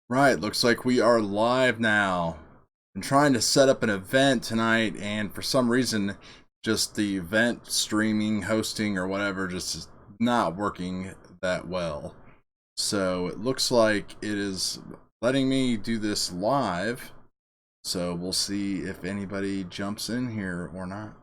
Right, looks like we are live now. I'm trying to set up an event tonight, and for some reason, just the event streaming, hosting, or whatever just is not working that well. So it looks like it is letting me do this live. So we'll see if anybody jumps in here or not.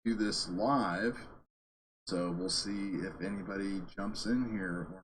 Do this live. So we'll see if anybody jumps in here or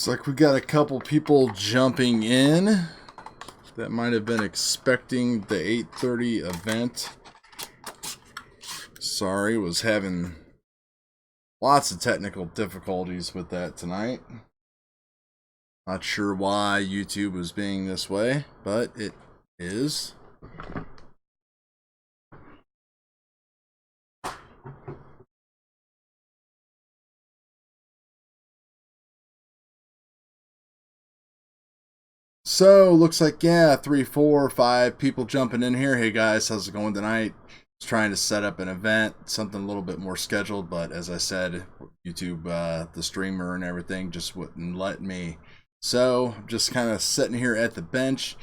looks like we got a couple people jumping in that might have been expecting the 8:30 event. Sorry, was having lots of technical difficulties with that tonight. Not sure why YouTube was being this way, but it is. So looks like, yeah, 3, 4, 5 people jumping in here. Hey guys, how's it going tonight? Just trying to set up an event, something a little bit more scheduled, but as I said, YouTube, the streamer and everything just wouldn't let me. So I'm just kind of sitting here at the bench,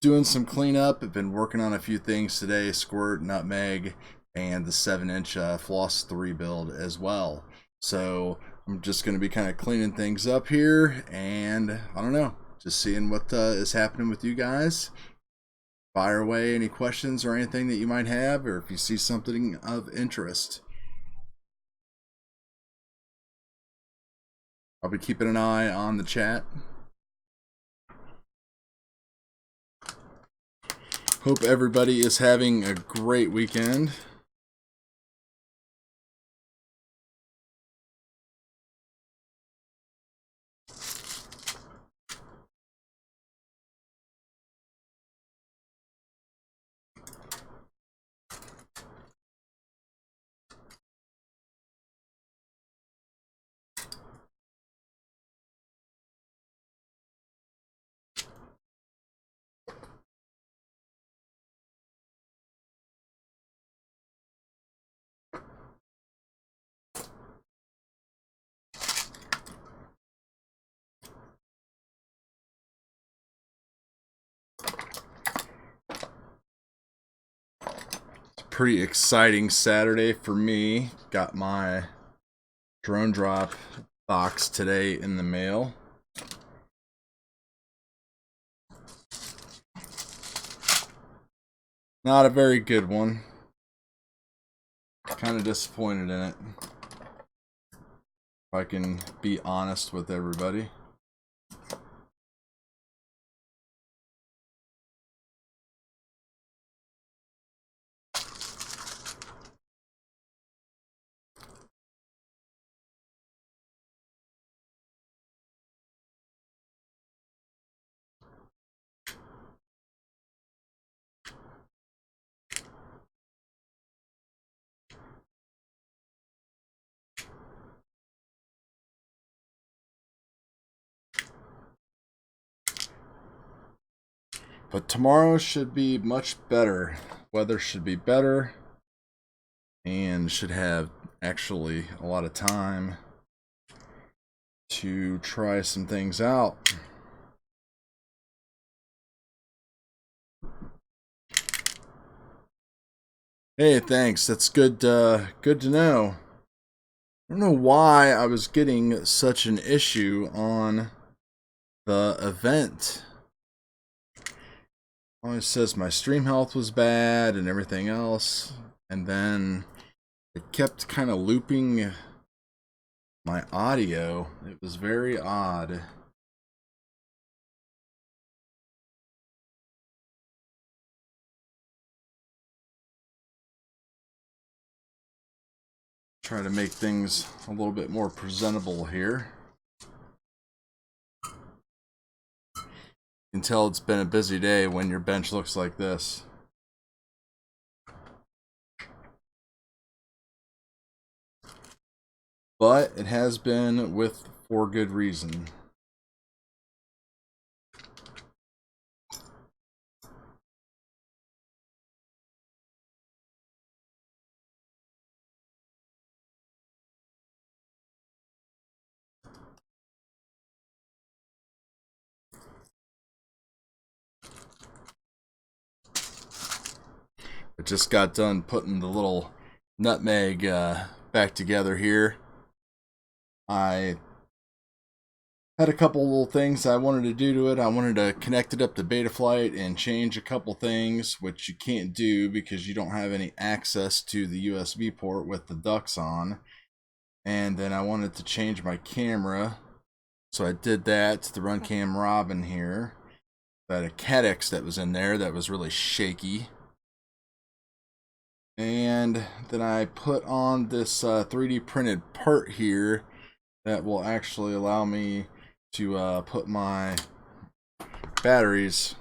doing some cleanup. I've been working on a few things today: squirt, nutmeg, and the 7-inch floss 3 build as well. So I'm just going to be kind of cleaning things up here, and I don't know, just seeing what is happening with you guys. Fire away any questions or anything that you might have, or if you see something of interest. I'll be keeping an eye on the chat. Hope everybody is having a great weekend. pretty exciting Saturday for me. Got my drone drop box today in the mail. Not a very good one. Kind of disappointed in it, if I can be honest with everybody. But tomorrow should be much better. Weather should be better. And should have actually a lot of time to try some things out. Hey, thanks. That's good. Good to know. I don't know why I was getting such an issue on the event. Always says my stream health was bad and everything else, and then it kept kind of looping my audio. It was very odd. Try to make things a little bit more presentable here. You can tell it's been a busy day when your bench looks like this. But it has been for good reason. I just got done putting the little nutmeg back together here. I had a couple little things I wanted to do to it. I wanted to connect it up to Betaflight and change a couple things, which you can't do because you don't have any access to the USB port with the ducts on. And then I wanted to change my camera, so I did that to the Runcam Robin here. I had a Cadex that was in there that was really shaky. And then I put on this 3D printed part here that will actually allow me to put my batteries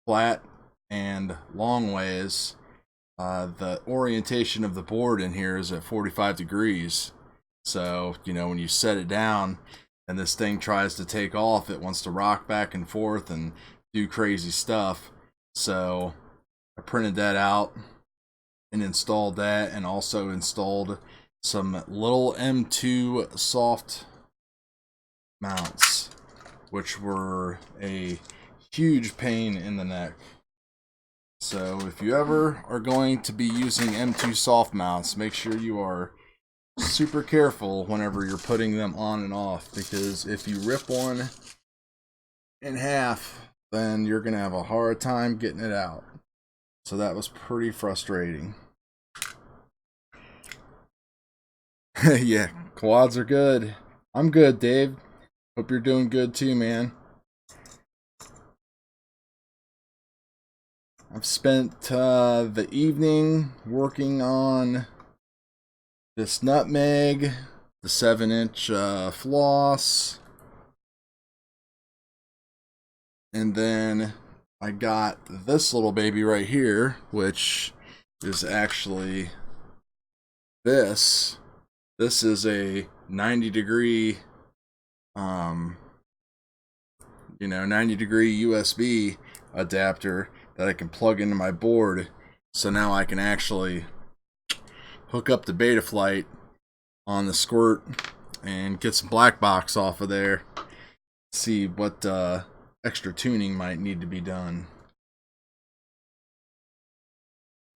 flat and long ways. The orientation of the board in here is at 45 degrees. So, you know, when you set it down and this thing tries to take off, it wants to rock back and forth and do crazy stuff. So I printed that out and installed that, and also installed some little M2 soft mounts, which were a huge pain in the neck. So if you ever are going to be using M2 soft mounts, make sure you are super careful whenever you're putting them on and off, because if you rip one in half, then you're gonna have a hard time getting it out. So that was pretty frustrating. Yeah, quads are good. I'm good, Dave. Hope you're doing good too, man. I've spent the evening working on this nutmeg, the 7-inch floss, and then I got this little baby right here, which is actually this. This is a 90-degree, 90-degree USB adapter that I can plug into my board. So now I can actually hook up the Betaflight on the squirt and get some black box off of there. See what extra tuning might need to be done.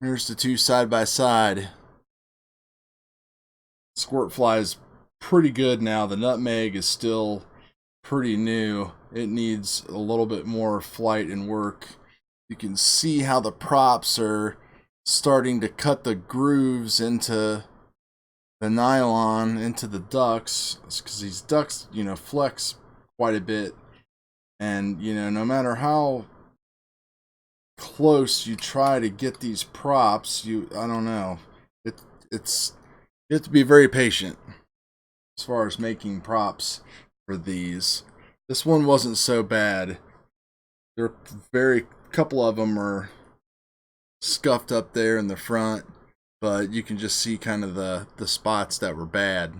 Here's the two side by side. Squirt flies pretty good now. The nutmeg is still pretty new. It needs a little bit more flight and work. You can see how the props are starting to cut the grooves into the nylon, into the ducts, because these ducts, you know, flex quite a bit. And, you know, no matter how close you try to get these props, I don't know. It's you have to be very patient as far as making props for these. This one wasn't so bad. There are very couple of them are scuffed up there in the front, but you can just see kind of the spots that were bad.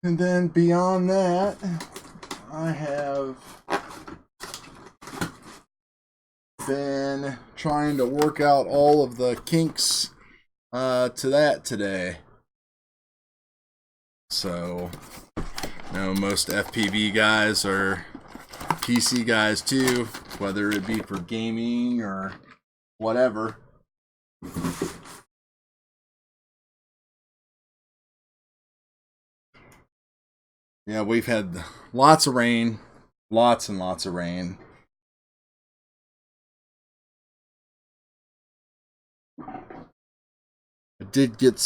And then beyond that, I have been trying to work out all of the kinks to that today. So, you know, most FPV guys are PC guys too, whether it be for gaming or whatever. Yeah, we've had lots of rain, lots and lots of rain. I did get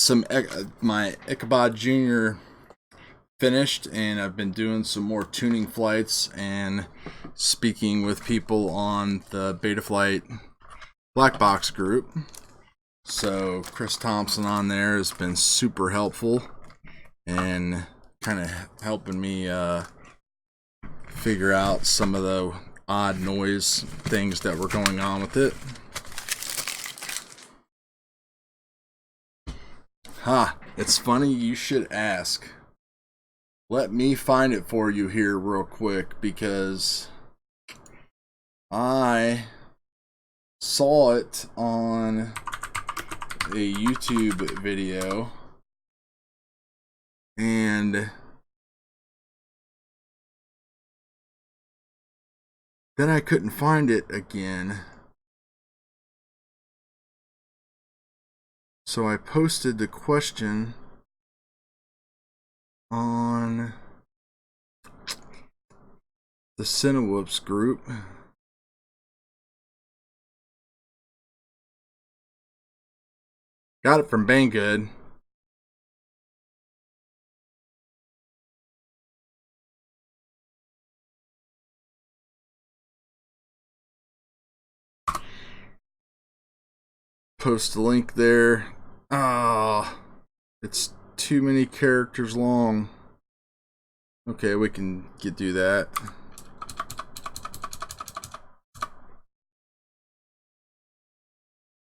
my Ichabod Jr. finished, and I've been doing some more tuning flights and speaking with people on the Betaflight Black Box group. So Chris Thompson on there has been super helpful and kind of helping me figure out some of the odd noise things that were going on with it. It's funny you should ask. Let me find it for you here real quick, because I saw it on a YouTube video, and then I couldn't find it again. So I posted the question on the Cinewhoops group. Got it from Banggood. Post a link there. It's too many characters long. Okay, we can do that.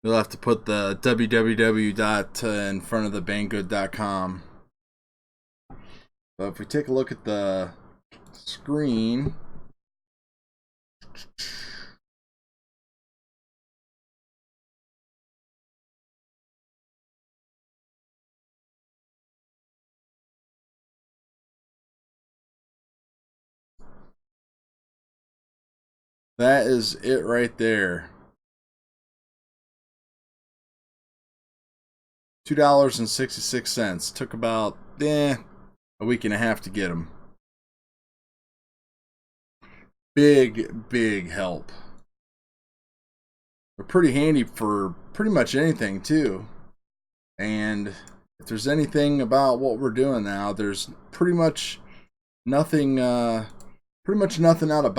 You'll have to put the www in front of the banggood.com. But if we take a look at the screen, that is it right there. $2.66. Took about a week and a half to get them. Big help. They're pretty handy for pretty much anything too. And if there's anything about what we're doing now, there's pretty much nothing out of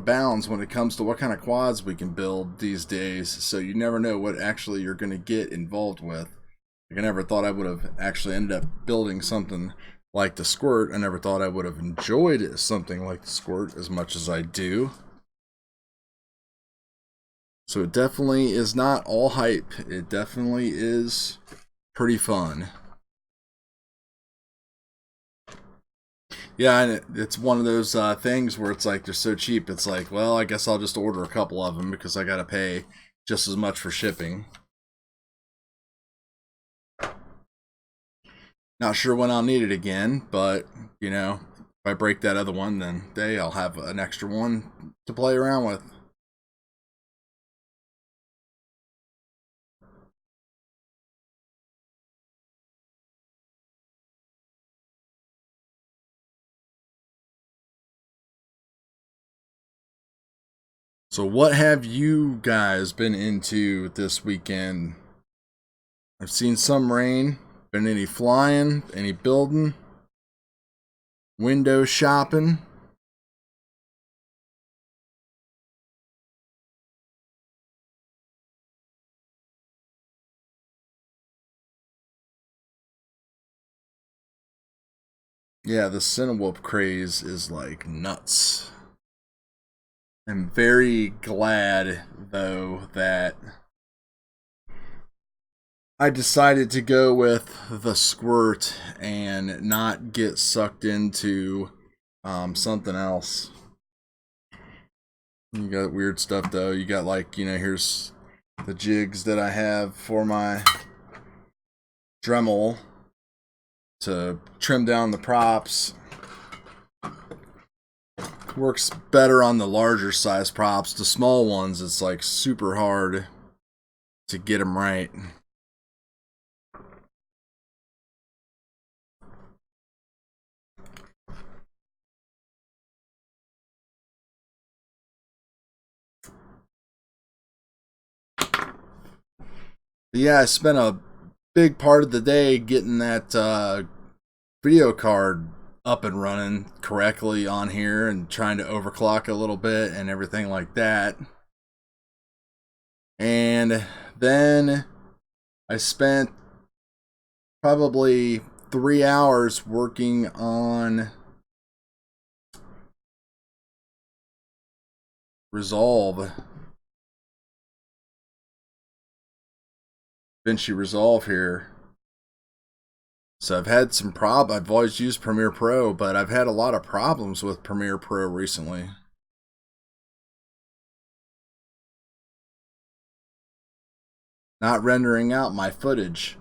bounds when it comes to what kind of quads we can build these days. So you never know what actually you're going to get involved with. Like, I never thought I would have actually ended up building something like the Squirt. I never thought I would have enjoyed something like the Squirt as much as I do. So it definitely is not all hype. It definitely is pretty fun. Yeah, and it's one of those things where it's like they're so cheap. It's like, well, I guess I'll just order a couple of them because I got to pay just as much for shipping. Not sure when I'll need it again, but you know, if I break that other one, then I'll have an extra one to play around with. So what have you guys been into this weekend? I've seen some rain. Been any flying? Any building? Window shopping? Yeah, the Cinewhoop craze is like nuts. I'm very glad, though, that I decided to go with the squirt and not get sucked into something else. You got weird stuff, though. You got, like, you know, here's the jigs that I have for my Dremel to trim down the props. Works better on the larger size props. The small ones, it's like super hard to get them right. But yeah, I spent a big part of the day getting that video card up and running correctly on here and trying to overclock a little bit and everything like that. And then I spent probably 3 hours working on Resolve. DaVinci Resolve here. So I've had some I've always used Premiere Pro, but I've had a lot of problems with Premiere Pro recently. Not rendering out my footage.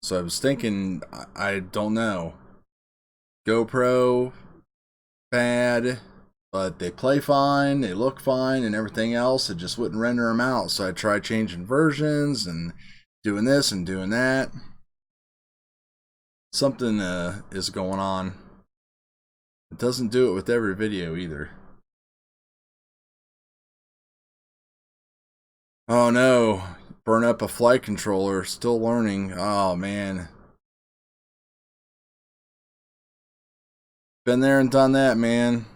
So I was thinking, I don't know. GoPro, bad, but they play fine, they look fine, and everything else. It just wouldn't render them out. So I tried changing versions and doing this and doing that. Something is going on. It doesn't do it with every video either. Oh no, burn up a flight controller, still learning. Oh man. Been there and done that, man.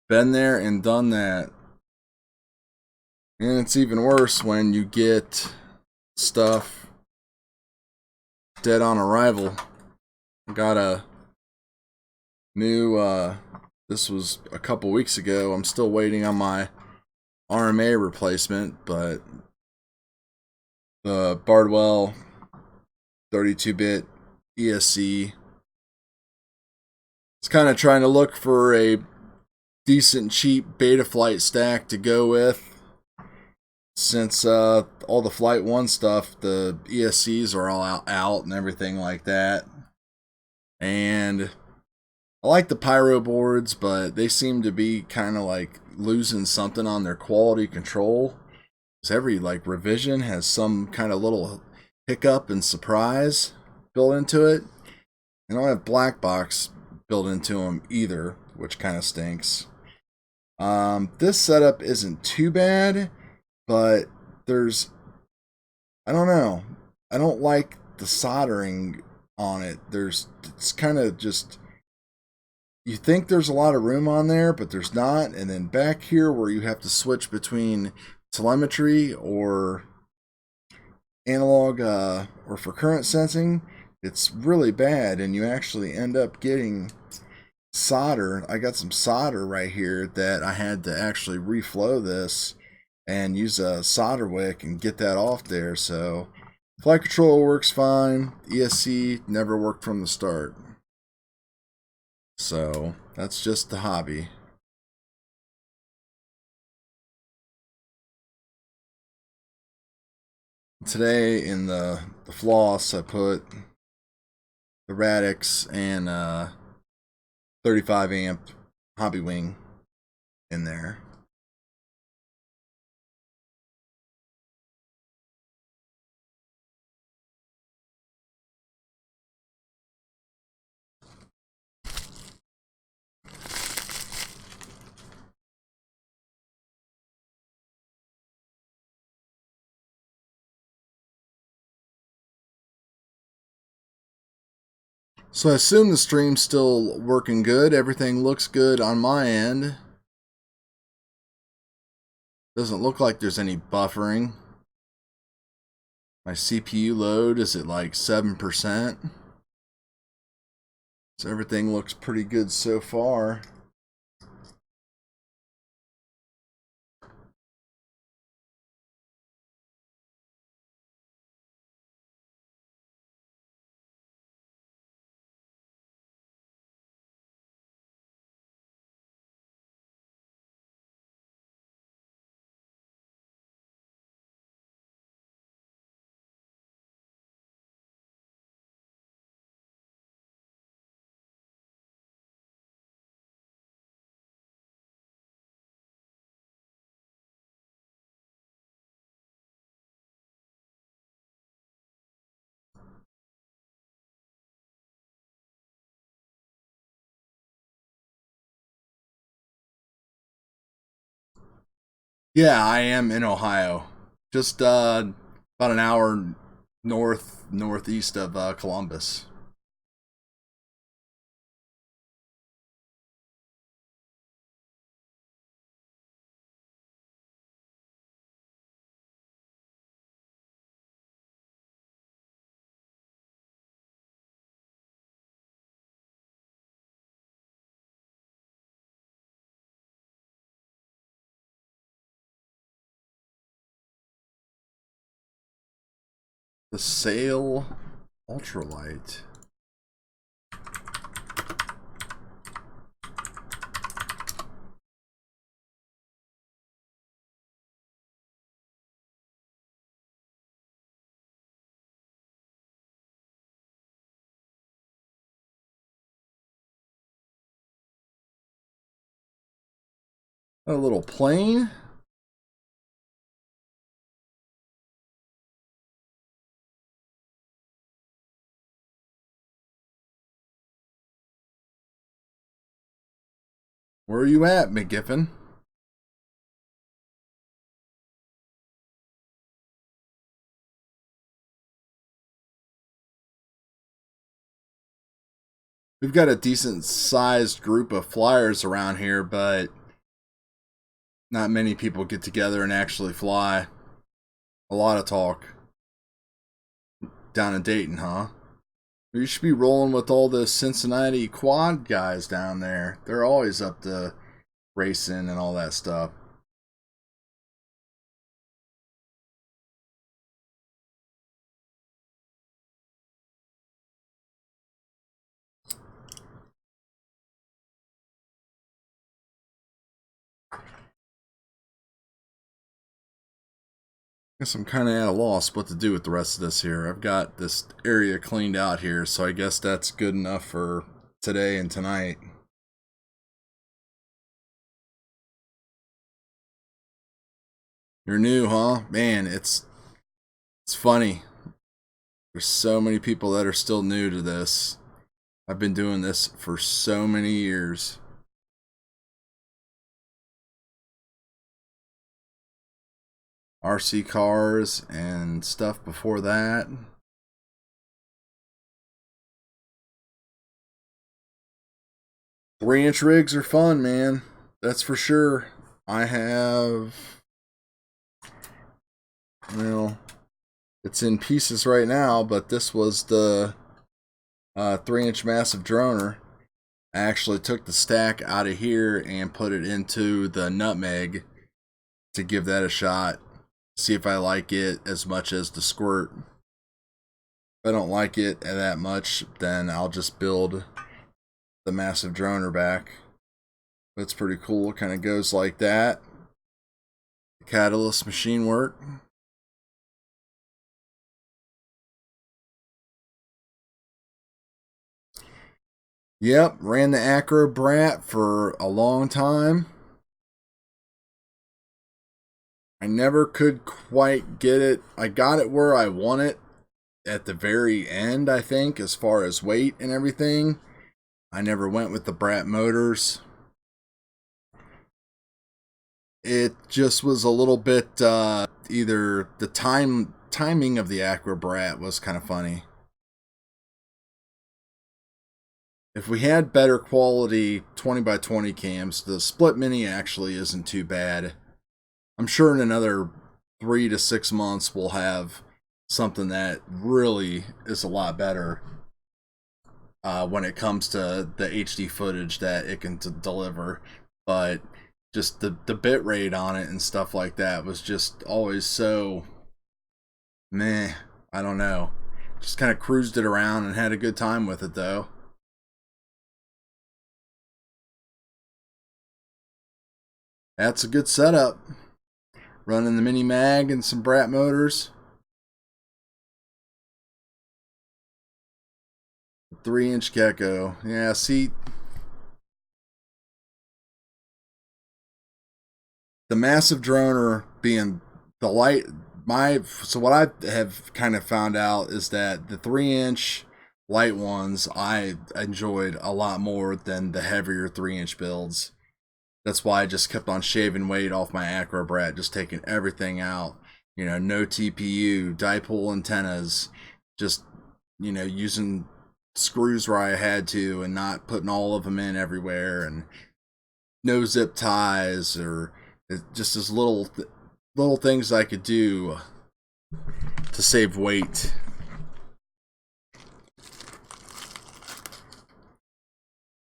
Been there and done that. And it's even worse when you get stuff dead on arrival. I got a new, this was a couple weeks ago. I'm still waiting on my RMA replacement, but the Bardwell 32-bit ESC. It's kind of trying to look for a decent, cheap Betaflight stack to go with. Since all the Flight 1 stuff, the ESCs are all out and everything like that. And I like the Pyro boards, but they seem to be kind of like losing something on their quality control. Because every like revision has some kind of little hiccup and surprise built into it. They don't have black box built into them either, which kind of stinks. This setup isn't too bad, but there's, I don't know, I don't like the soldering on it. It's kind of just, you think there's a lot of room on there, but there's not. And then back here where you have to switch between telemetry or analog or for current sensing, it's really bad, and you actually end up getting solder. I got some solder right here that I had to actually reflow this and use a solder wick and get that off there. So flight control works fine. ESC never worked from the start. So that's just the hobby. today in the floss, I put the Radix and 35 amp Hobby Wing in there. So I assume the stream's still working good. Everything looks good on my end. Doesn't look like there's any buffering. My CPU load is at like 7%. So everything looks pretty good so far. Yeah, I am in Ohio. Just about an hour northeast of Columbus. The Sail Ultralight. A little plane. Where are you at, McGiffin? We've got a decent sized group of flyers around here, but not many people get together and actually fly. A lot of talk. Down in Dayton, huh? You should be rolling with all the Cincinnati quad guys down there. They're always up to racing and all that stuff. Guess I'm kind of at a loss what to do with the rest of this here. I've got this area cleaned out here, so I guess that's good enough for today and tonight. You're new, huh? Man, it's funny. There's so many people that are still new to this. I've been doing this for so many years. RC cars and stuff before that. 3-inch rigs are fun, man. That's for sure. I have, well, it's in pieces right now, but this was the 3-inch massive droner. I actually took the stack out of here and put it into the Nutmeg to give that a shot. See if I like it as much as the Squirt. If I don't like it that much, then I'll just build the massive droner back. That's pretty cool. It kind of goes like that. Catalyst machine work. Yep, ran the Acro Brat for a long time. I never could quite get it. I got it where I want it at the very end, I think, as far as weight and everything. I never went with the Brat motors. It just was a little bit either the timing of the Acro Brat was kind of funny. If we had better quality 20x20 cams, the split mini actually isn't too bad. I'm sure in another 3 to 6 months we'll have something that really is a lot better when it comes to the HD footage that it can deliver. But just the bit rate on it and stuff like that was just always so meh. I don't know. Just kind of cruised it around and had a good time with it though. That's a good setup. Running the mini mag and some Brat motors. 3-inch gecko. Yeah, see, the massive droner being the light. So what I have kind of found out is that the 3-inch light ones I enjoyed a lot more than the heavier 3-inch builds. That's why I just kept on shaving weight off my Acro Brat, just taking everything out. You know, no TPU, dipole antennas, just, you know, using screws where I had to and not putting all of them in everywhere, and no zip ties, or just as little things I could do to save weight.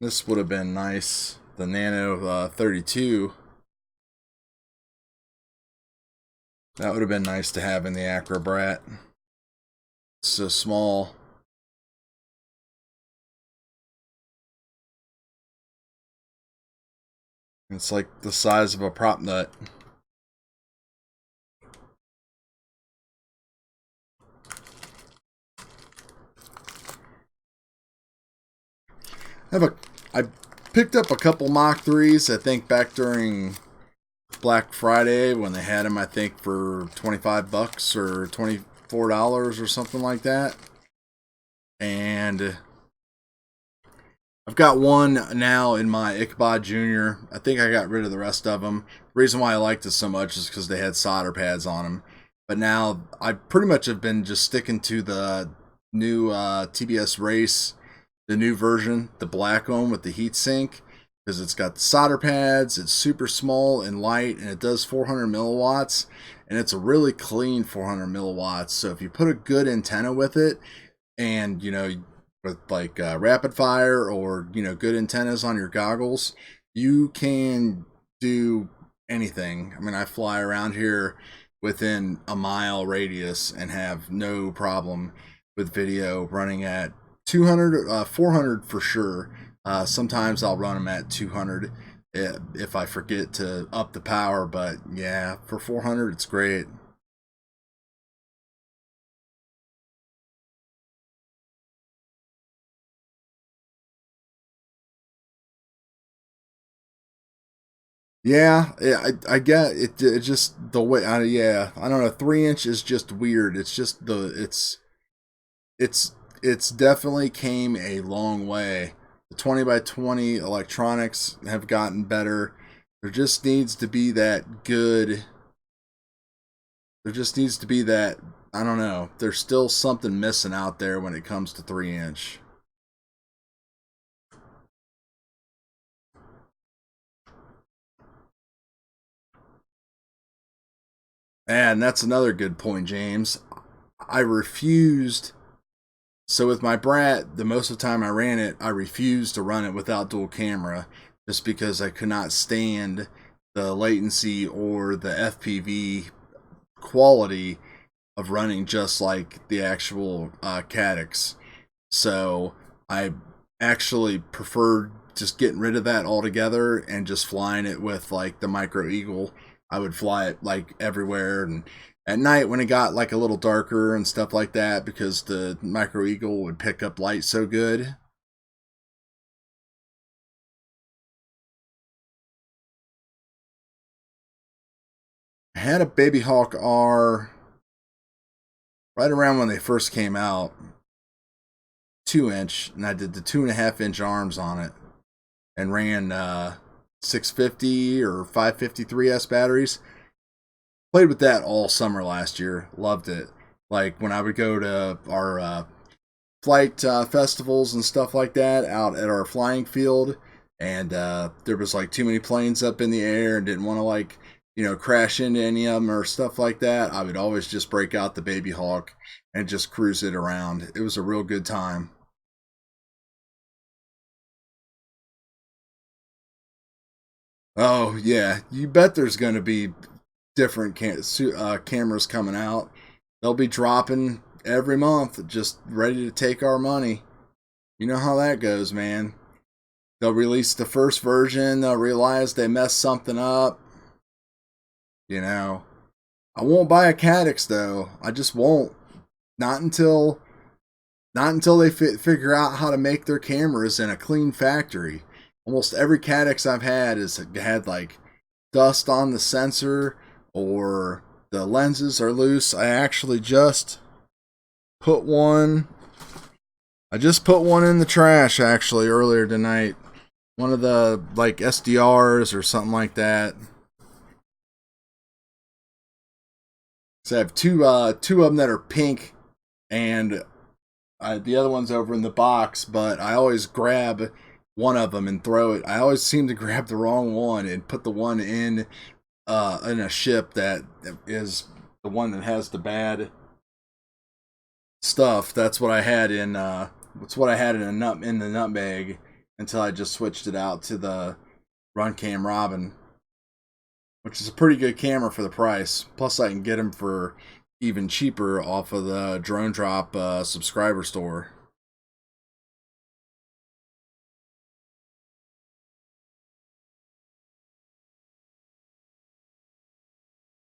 This would have been nice. The Nano 32. That would have been nice to have in the Acro Brat. It's so small. It's like the size of a prop nut. I picked up a couple Mach 3s, I think back during Black Friday when they had them, I think for $25 or $24 or something like that. And I've got one now in my Ichabod Junior. I think I got rid of the rest of them. The reason why I liked it so much is because they had solder pads on them. But now I pretty much have been just sticking to the new TBS Race, the new version, the black one with the heatsink, because it's got the solder pads, it's super small and light, and it does 400 milliwatts, and it's a really clean 400 milliwatts. So if you put a good antenna with it, and, you know, with like rapid fire, or, you know, good antennas on your goggles, you can do anything. I mean, I fly around here within a mile radius and have no problem with video running at 200, 400 for sure. Sometimes I'll run them at 200 if I forget to up the power, but yeah, for 400 it's great. Yeah, I get it. It just the way. Yeah, I don't know. 3-inch is just weird. It's just it's definitely came a long way. The 20x20 electronics have gotten better. There just needs to be that good. There just needs to be that. I don't know. There's still something missing out there when it comes to 3-inch. And that's another good point, James. I refused. So with my Brat, the most of the time I ran it, I refused to run it without dual camera, just because I could not stand the latency or the FPV quality of running just like the actual Caddx. So I actually preferred just getting rid of that altogether and just flying it with like the Micro Eagle. I would fly it like everywhere, and at night when it got like a little darker and stuff like that, because the Micro Eagle would pick up light so good. had a Baby Hawk R right around when they first came out, 2-inch, and I did the 2.5-inch arms on it and ran 650 or 553S batteries. Played with that all summer last year. Loved it. Like when I would go to our flight festivals and stuff like that out at our flying field, and there was like too many planes up in the air and didn't want to like, you know, crash into any of them or stuff like that, I would always just break out the Baby Hawk and just cruise it around. It was a real good time. Oh yeah, you bet there's going to be different cameras coming out. They'll be dropping every month, just ready to take our money. You know how that goes, man. They'll release the first version, they'll realize they messed something up. You know, I won't buy a Caddx though. I just won't. Not until they figure out how to make their cameras in a clean factory. Almost every Caddx I've had has had like dust on the sensor or the lenses are loose. I actually just put one. I just put one in the trash actually earlier tonight. One of the like SDRs or something like that. So I have two of them that are pink, and the other one's over in the box. But I always grab one of them and throw it. I always seem to grab the wrong one and put the one in a ship that is the one that has the bad stuff. That's what I had in in the nutmeg until I just switched it out to the Runcam Robin, which is a pretty good camera for the price. Plus, I can get them for even cheaper off of the Drone Drop subscriber store.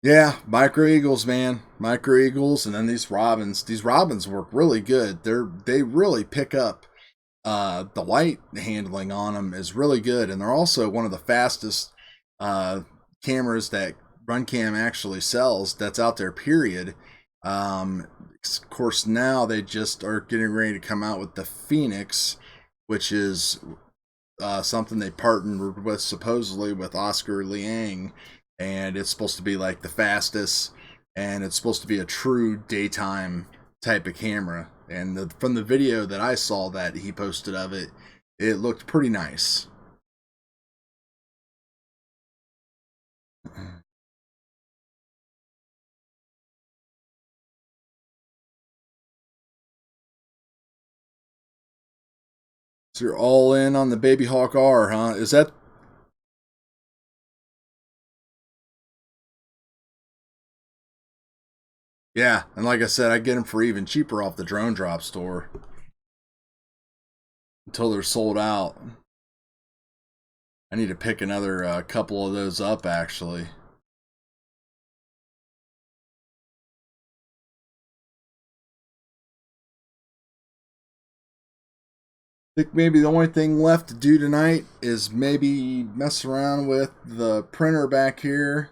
Yeah, micro eagles, man, micro eagles, and then these robins. These robins work really good. They really pick up. The light handling on them is really good, and they're also one of the fastest uh, cameras that Runcam actually sells that's out there, period. Of course, now they just are getting ready to come out with the Phoenix, which is something they partnered with supposedly with Oscar Liang, and it's supposed to be like the fastest, and it's supposed to be a true daytime type of camera. And from the video that I saw that he posted of it, it looked pretty nice. So you're all in on the Baby Hawk R, huh? Is that? Yeah, and like I said, I get them for even cheaper off the Drone Drop store until they're sold out. I need to pick another couple of those up actually. I think maybe the only thing left to do tonight is maybe mess around with the printer back here.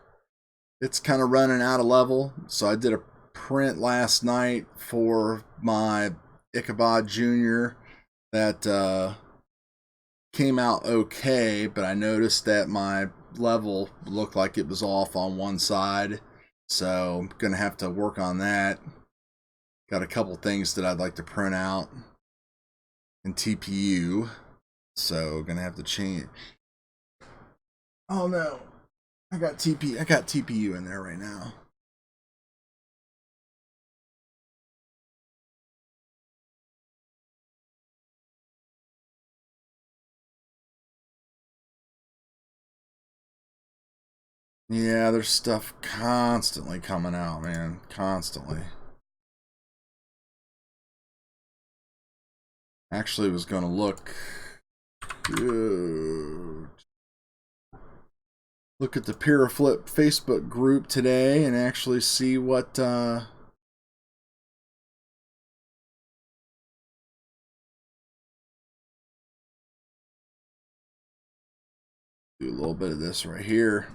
It's kind of running out of level, so I did a print last night for my Ichabod Jr. that came out okay, but I noticed that my level looked like it was off on one side, so I'm gonna have to work on that. Got a couple things that I'd like to print out in TPU, so gonna have to change. Oh no, I got TPU in there right now. Yeah, there's stuff constantly coming out, man. Constantly. Actually was gonna look at the Piraflip Facebook group today and actually see what do a little bit of this right here.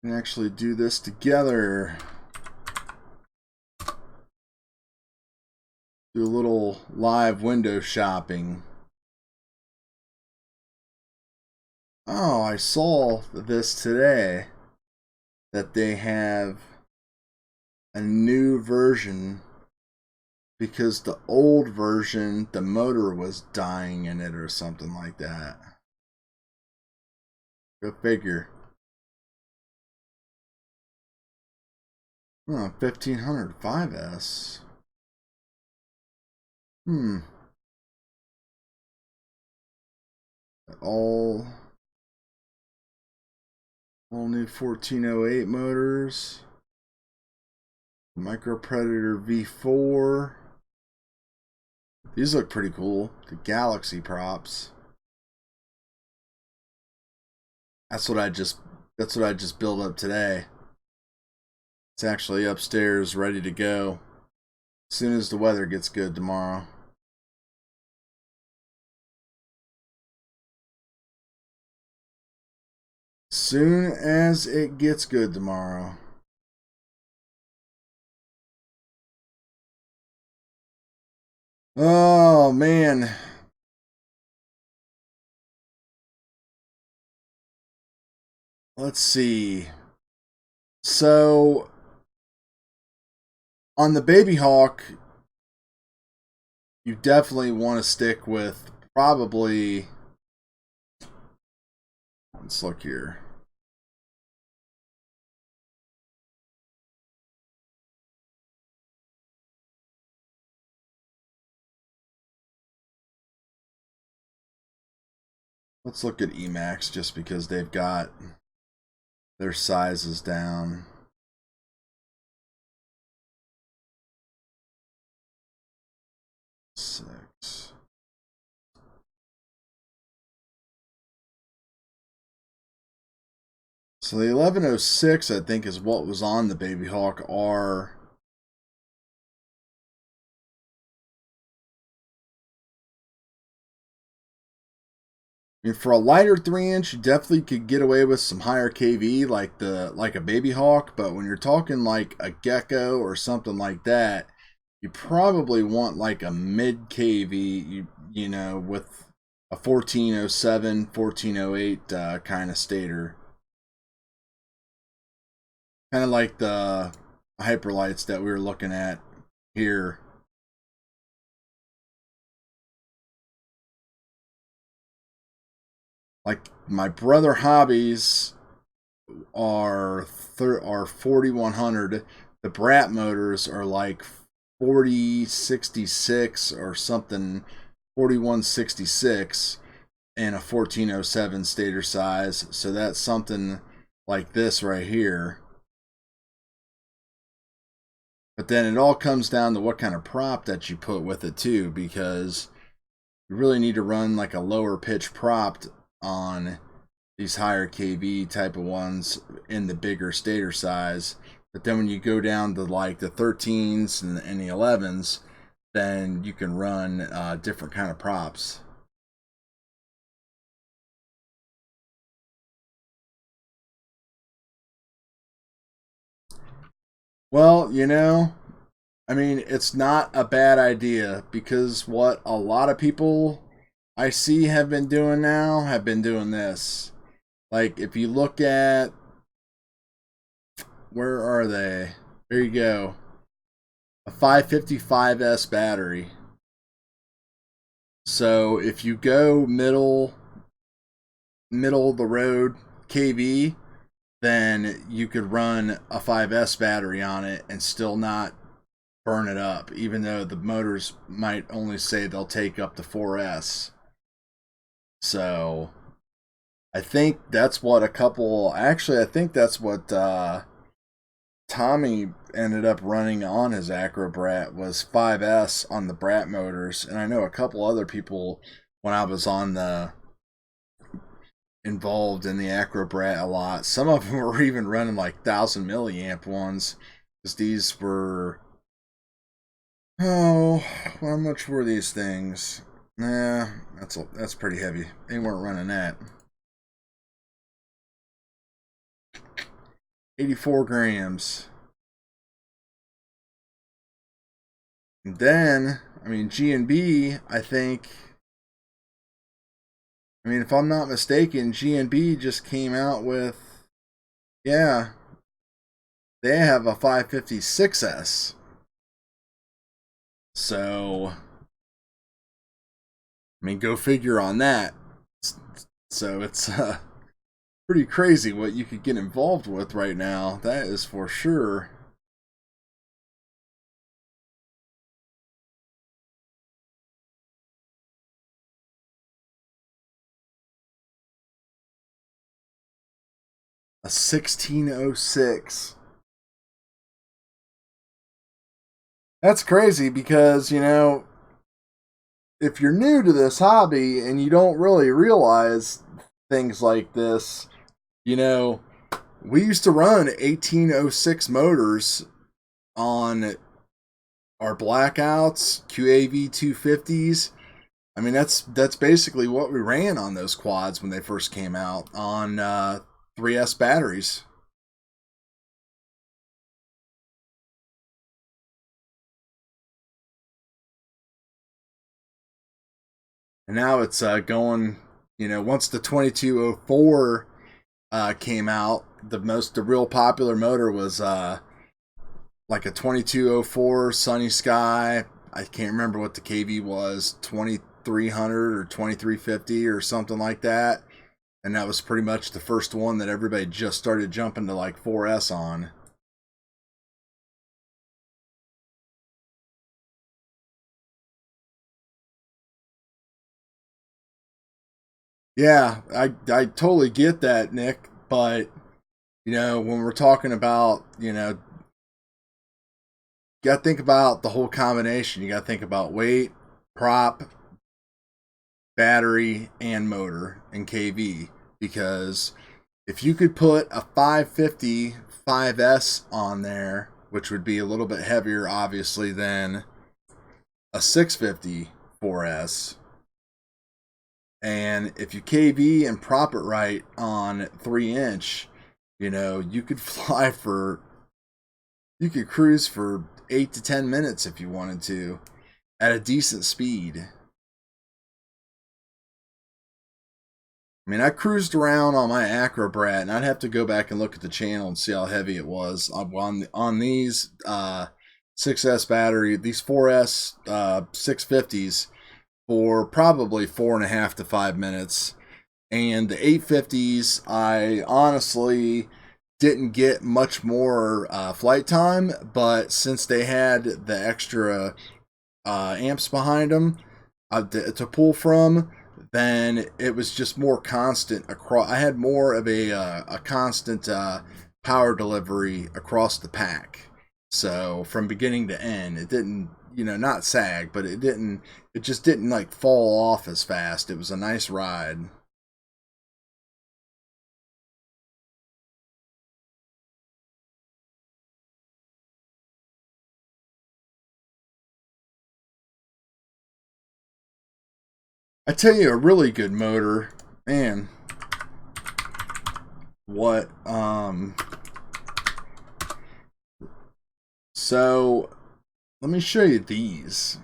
and actually do this together. Do a little live window shopping. Oh, I saw this today that they have a new version because the old version, the motor was dying in it or something like that. Go figure. Oh, 1500 5S. All new 1408 motors. Micro Predator V4. These look pretty cool. The Galaxy props. That's what I just built up today. It's actually upstairs ready to go as soon as the weather gets good tomorrow. Soon as it gets good tomorrow. Oh man. Let's see. So on the Baby Hawk, you definitely want to stick with probably, let's look here. Let's look at Emax just because they've got their sizes down. Six. So the 1106, I think, is what was on the Baby Hawk R. I mean, for a lighter 3-inch, you definitely could get away with some higher KV like a Baby Hawk, but when you're talking like a Gecko or something like that, you probably want like a mid KV, you know, with a 1407, 1408 kind of stator. Kind of like the Hyperlights that we were looking at here. Like my brother hobbies are 4100. The Brat motors are like 4066 or something, 4166, and a 1407 stator size. So that's something like this right here. But then it all comes down to what kind of prop that you put with it too, because you really need to run like a lower pitch prop on these higher KV type of ones in the bigger stator size. But then when you go down to like the 13s and the 11s, then you can run different kind of props. Well, you know, I mean, it's not a bad idea because what a lot of people I see have been doing now have been doing this. Like, if you look at, where are they? There you go. A 555S battery. So if you go middle of the road KV, then you could run a 5S battery on it and still not burn it up, even though the motors might only say they'll take up to 4S. So I think that's what I think that's what Tommy ended up running on his Acro Brat was 5S on the Brat motors. And I know a couple other people, when I was on the involved in the Acro Brat a lot, some of them were even running like 1000 milliamp ones, because these were, oh, how much were these things? Nah, that's pretty heavy. They weren't running that. 84 grams. And then, I mean, G&B, I think, I mean, if I'm not mistaken, G&B just came out with, yeah, they have a 556S. So, I mean, go figure on that. So it's pretty crazy what you could get involved with right now. That is for sure. A 1606. That's crazy because, you know, if you're new to this hobby and you don't really realize things like this, you know, we used to run 1806 motors on our blackouts, QAV 250s. I mean, that's basically what we ran on those quads when they first came out on 3S batteries. And now it's going, you know, once the 2204 came out, the real popular motor was like a 2204 Sunny Sky. I can't remember what the KV was, 2300 or 2350 or something like that. And that was pretty much the first one that everybody just started jumping to like 4S on. Yeah, I totally get that, Nick. But, you know, when we're talking about, you know, you got to think about the whole combination. You got to think about weight, prop, battery, and motor and KV. Because if you could put a 550 5S on there, which would be a little bit heavier, obviously, than a 650 4S, and if you KV and prop it right on 3-inch, you know, you could fly for, you could cruise for 8 to 10 minutes if you wanted to at a decent speed. I mean, I cruised around on my Acrobrat, and I'd have to go back and look at the channel and see how heavy it was on these 6S battery, these 4S 650s, for probably 4.5 to 5 minutes. And the 850s, I honestly didn't get much more flight time, but since they had the extra amps behind them to pull from, then it was just more constant across. I had more of a constant power delivery across the pack. So from beginning to end, it didn't, you know, not sag, but it didn't. It just didn't like fall off as fast. It was a nice ride. I tell you, a really good motor, man. What? So let me show you these.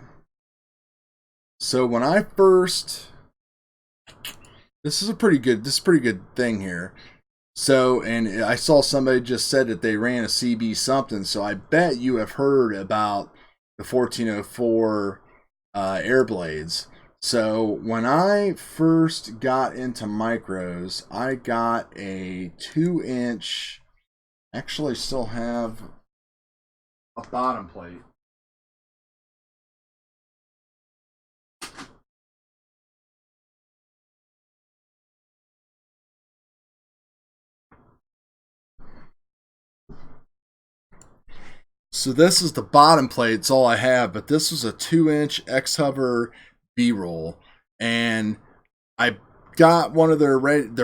So when I first, this is a pretty good. This is a pretty good thing here. So, and I saw somebody just said that they ran a CB something. So I bet you have heard about the 1404 air blades. So when I first got into micros, I got a 2-inch. Actually, still have a bottom plate. So this is the bottom plate. It's all I have, but this was a 2-inch X-Hover B-roll, and I got one of their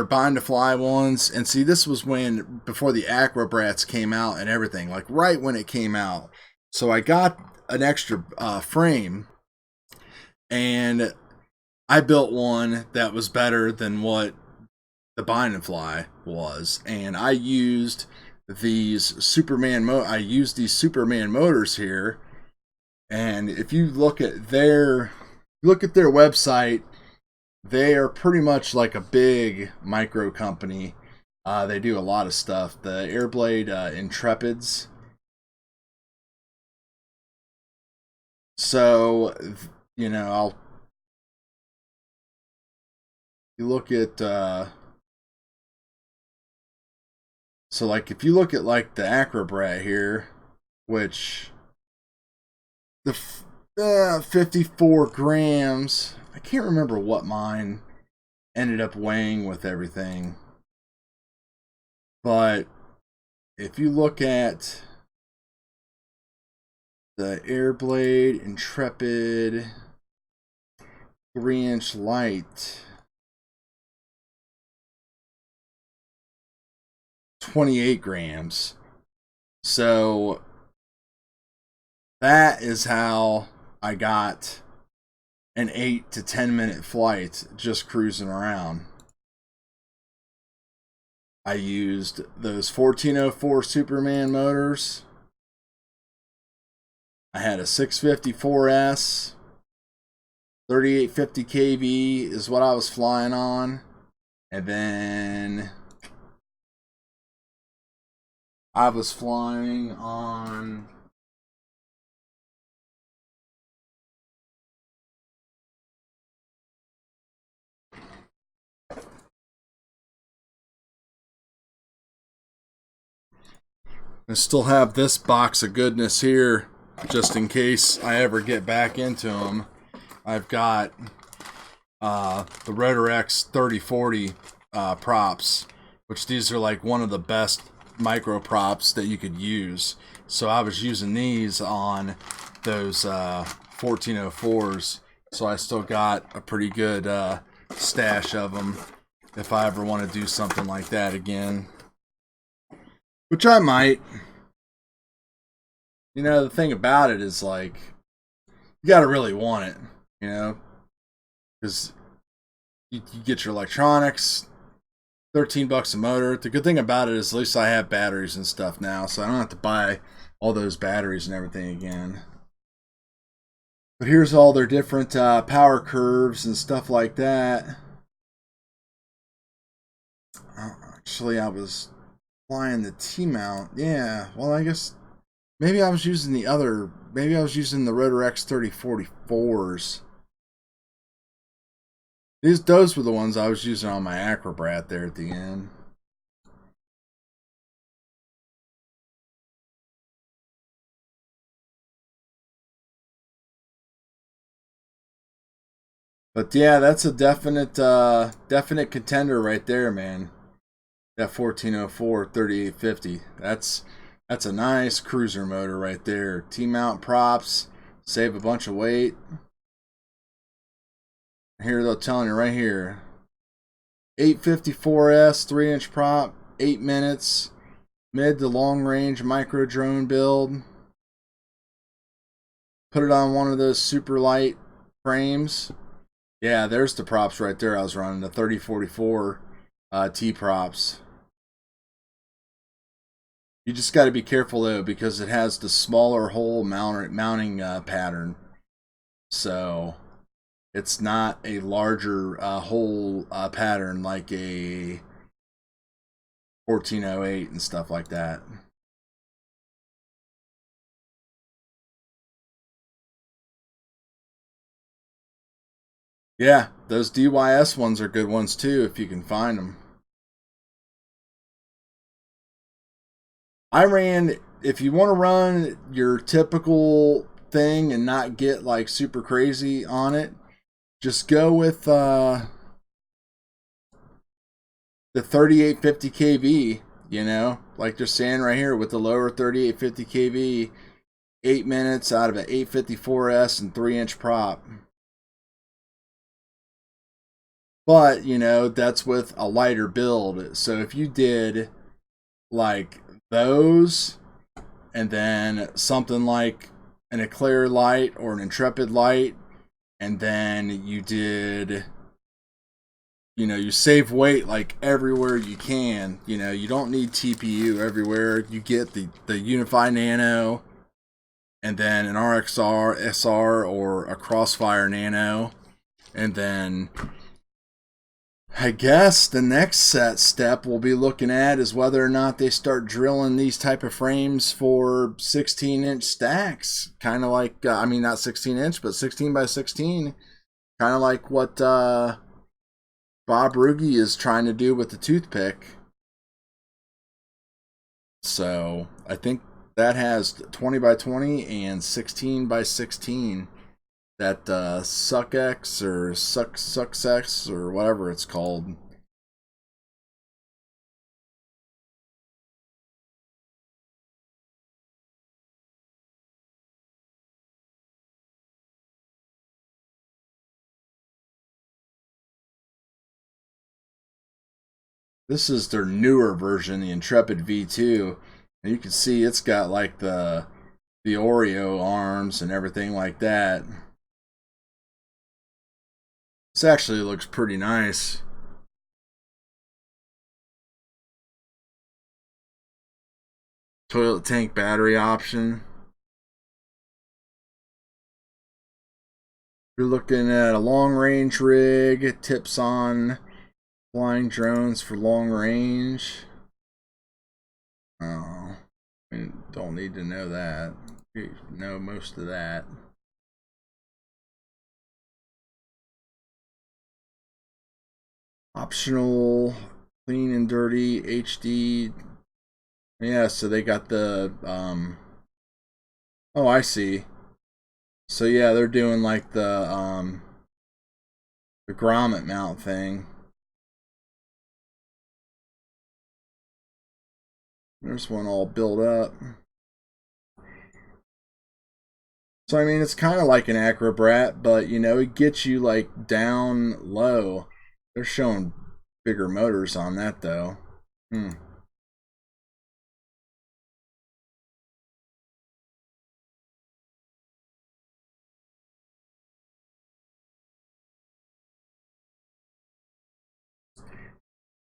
bind to fly ones. And see, this was when before the Acrobrats came out and everything, like right when it came out. So I got an extra frame, and I built one that was better than what the bind and fly was, and I used these I use these Superman motors here, and if you look at their website, they are pretty much like a big micro company. They do a lot of stuff. The Airblade Intrepids. So, you know, you look at so like if you look at like the Acrobrat here, which the 54 grams, I can't remember what mine ended up weighing with everything, but if you look at the Airblade Intrepid 3-inch light, 28 grams. So that is how I got an 8 to 10 minute flight just cruising around. I used those 1404 Superman motors. I had a 654S. 3850 kV is what I was flying on. And then I was flying on I still have this box of goodness here just in case I ever get back into them. I've got the Rotorex 3040 props, which these are like one of the best micro props that you could use. So I was using these on those 1404s, so I still got a pretty good stash of them if I ever want to do something like that again, which I might. You know, the thing about it is, like, you gotta really want it, you know, because you get your electronics, $13 a motor. The good thing about it is at least I have batteries and stuff now, so I don't have to buy all those batteries and everything again. But here's all their different power curves and stuff like that. Actually, I was flying the T-mount. Yeah, well, I guess maybe I was using the Rotorex 3044s. Those were the ones I was using on my Acrobrat there at the end. But yeah, that's a definite contender right there, man. That 1404 3850. That's a nice cruiser motor right there. T-mount props, save a bunch of weight. Here they're telling you right here. 854S 3-inch prop, 8 minutes, mid to long range micro drone build. Put it on one of those super light frames. Yeah, there's the props right there I was running, the 3044 T props. You just got to be careful though, because it has the smaller hole mounting pattern. So it's not a larger hole pattern like a 1408 and stuff like that. Yeah, those DYS ones are good ones too if you can find them. I ran, if you want to run your typical thing and not get like super crazy on it, just go with the 3850 kV, you know, like they're saying right here with the lower 3850 kV, 8 minutes out of an 854S and 3-inch prop. But, you know, that's with a lighter build. So if you did like those and then something like an Eclair light or an Intrepid light, and then you did you save weight like everywhere you can. You don't need TPU everywhere. You get the Unify Nano, and then an RXR, SR, or a Crossfire Nano, and then I guess the next step we'll be looking at is whether or not they start drilling these type of frames for 16-inch stacks. Kind of like, I mean, not 16-inch, but 16 by 16. Kind of like what Bob Ruge is trying to do with the toothpick. So I think that has 20 by 20 and 16 by 16. That SuckX or SuckX or whatever it's called. This is their newer version, the Intrepid V2. And you can see it's got like the Oreo arms and everything like that. This actually looks pretty nice. Toilet tank battery option. You're looking at a long range rig, tips on flying drones for long range. Oh, I mean, don't need to know that. You know most of that. Optional, clean and dirty, HD. Yeah, so they got the, oh, I see. So yeah, they're doing like the grommet mount thing. There's one all built up. So I mean, it's kind of like an Acrobrat, but it gets you like down low. They're showing bigger motors on that though.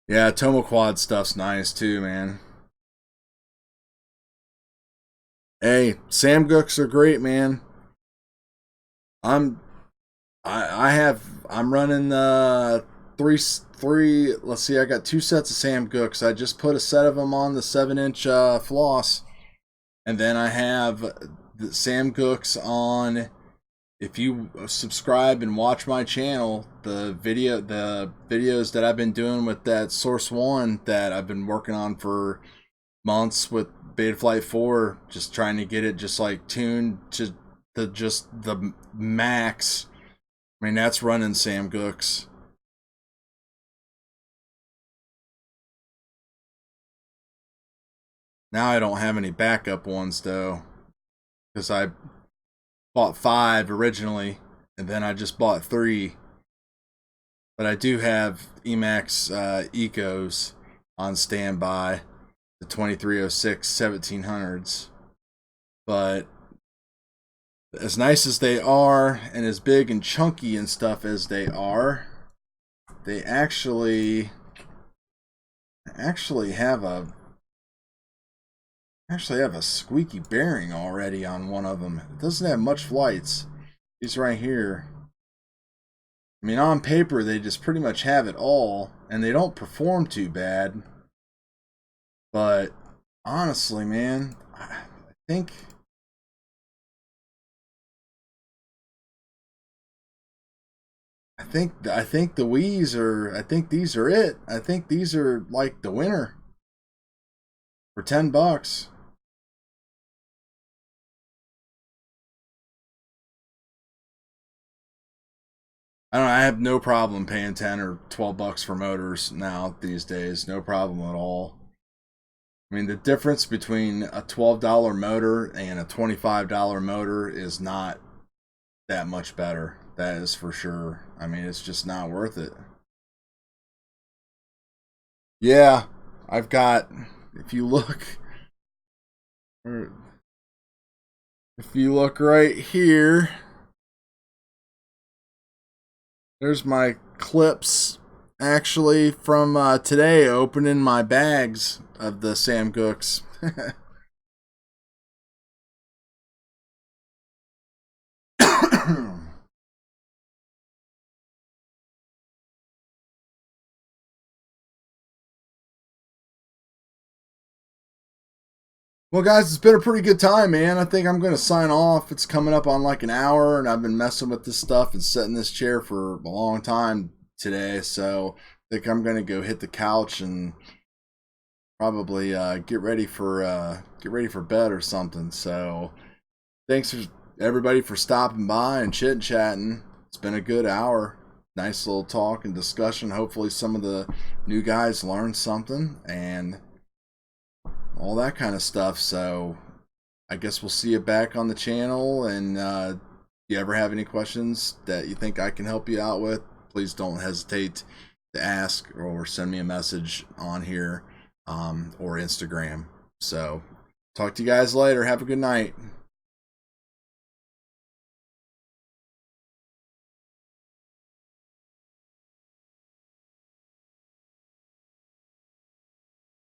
Yeah, Tomoquad stuff's nice too, man. Hey, Sam Gooks are great, man. I'm I'm running three. Let's see, I got 2 sets of Sam Gooks. I just put a set of them on the 7-inch floss, and then I have the Sam Gooks on. If you subscribe and watch my channel, the videos that I've been doing with that Source One that I've been working on for months with Betaflight 4, just trying to get it just like tuned to the max. I mean, that's running Sam Gooks. Now I don't have any backup ones though, because I bought 5 originally, and then I just bought 3. But I do have Emax Ecos on standby, the 2306 1700s. But as nice as they are, and as big and chunky and stuff as they are, they actually have a squeaky bearing already on one of them. It doesn't have much flights. These right here. I mean, on paper, they just pretty much have it all, and they don't perform too bad. But honestly, man, I think the Wii's are. I think these are it. I think these are like the winner for $10. I don't know, I have no problem paying 10 or $12 for motors now these days. No problem at all. I mean, the difference between a $12 motor and a $25 motor is not that much better. That is for sure. I mean, it's just not worth it. Yeah, I've got, if you look, right here, there's my clips actually from today, opening my bags of the Sam Cooks. Well, guys, it's been a pretty good time, man. I think I'm going to sign off. It's coming up on like an hour, and I've been messing with this stuff and sitting in this chair for a long time today. So I think I'm going to go hit the couch and probably get ready for bed or something. So thanks for everybody for stopping by and chit chatting. It's been a good hour. Nice little talk and discussion. Hopefully, some of the new guys learned something and all that kind of stuff. So I guess we'll see you back on the channel. And if you ever have any questions that you think I can help you out with, please don't hesitate to ask or send me a message on here or Instagram. So talk to you guys later. Have a good night.